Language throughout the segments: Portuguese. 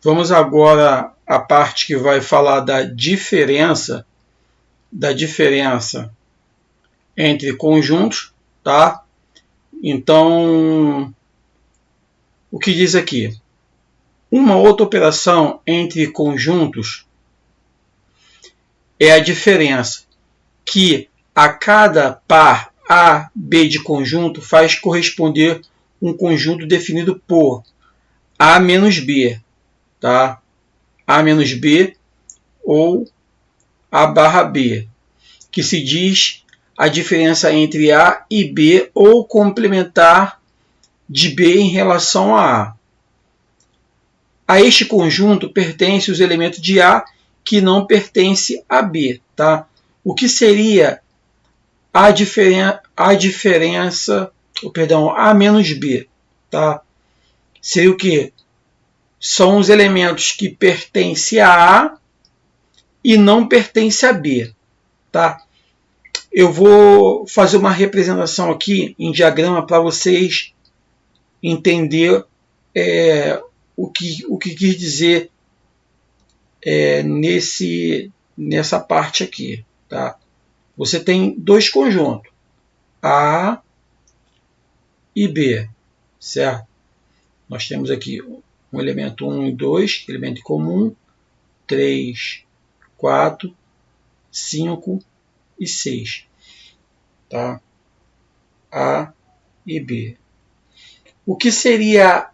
Vamos agora à parte que vai falar da diferença entre conjuntos, tá? Então, o que diz aqui? Uma outra operação entre conjuntos é a diferença que a cada par A, B de conjunto faz corresponder um conjunto definido por A menos B, tá? A menos B ou A barra B, que se diz a diferença entre A e B ou complementar de B em relação a A. A este conjunto pertencem os elementos de A que não pertencem a B, tá? O que seria A menos B, tá? Seria o que? São os elementos que pertencem a A e não pertencem a B, tá? Eu vou fazer uma representação aqui em diagrama para vocês entenderem o que quis dizer nessa parte aqui, tá? Você tem dois conjuntos, A e B, certo? Nós temos aqui um elemento 1 e 2, elemento em comum, 3, 4, 5 e 6, tá? A e B. O que seria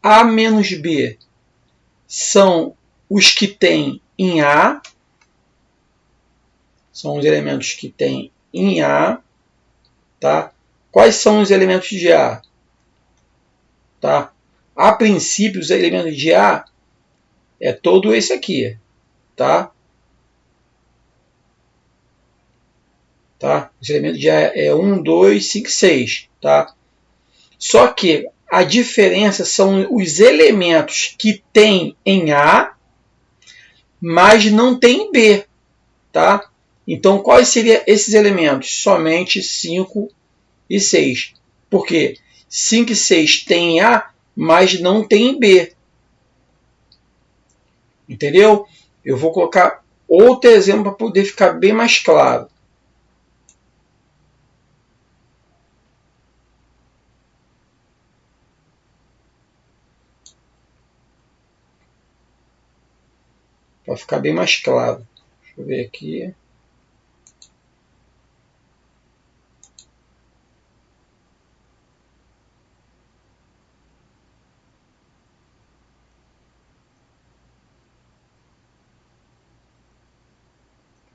A menos B? São os que tem em A, são os elementos que tem em A, tá? Quais são os elementos de A? Tá? A princípio, os elementos de A é todo esse aqui, tá? Tá? Os elementos de A é 1, 2, 5, 6, tá? Só que a diferença são os elementos que tem em A, mas não tem em B, tá? Então, quais seriam esses elementos? Somente 5 e 6. Por quê? 5 e 6 tem em A, mas não tem em B. Entendeu? Eu vou colocar outro exemplo para poder ficar bem mais claro. Para ficar bem mais claro. Deixa eu ver aqui.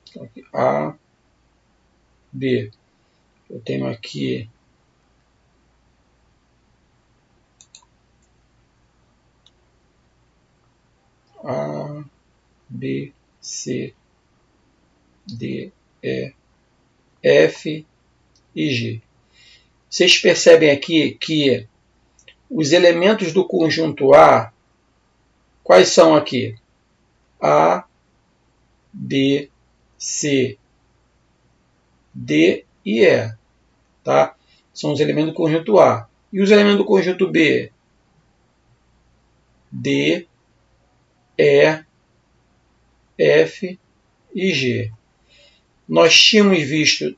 Então, aqui A, B. Eu tenho aqui A, B, C, D, E, F e G. Vocês percebem aqui que os elementos do conjunto A, quais são aqui? A, B, C, D e E. Tá? São os elementos do conjunto A. E os elementos do conjunto B? D, E, F e G. Nós tínhamos visto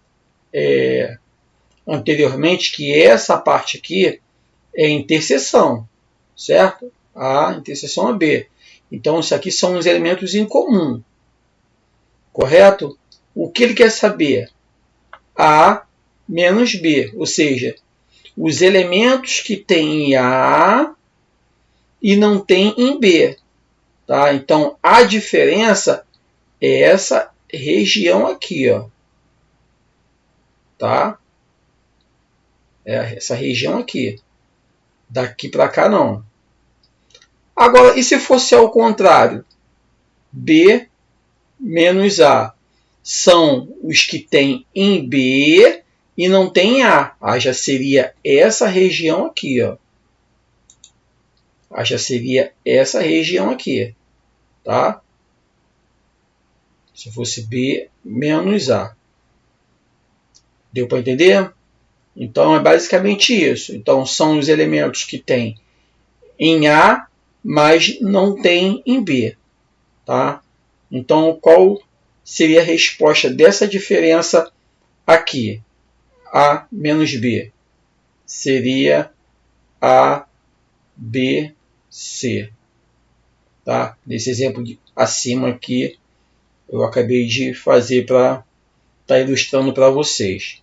anteriormente que essa parte aqui é interseção, certo? A interseção a B. Então, isso aqui são os elementos em comum, correto? O que ele quer saber? A menos B, ou seja, os elementos que tem em A e não tem em B. Tá? Então, a diferença é essa região aqui, ó. Tá? É essa região aqui. Daqui para cá, não. Agora, e se fosse ao contrário? B menos A são os que tem em B e não tem em A. A já seria essa região aqui, ó. A já seria essa região aqui, tá? Se fosse B menos A. Deu para entender? Então, é basicamente isso. Então, são os elementos que tem em A mas não tem em B. Tá? Então, qual seria a resposta dessa diferença aqui? A menos B. Seria A, B, C. Tá? Nesse exemplo acima aqui, eu acabei de fazer para estar ilustrando para vocês.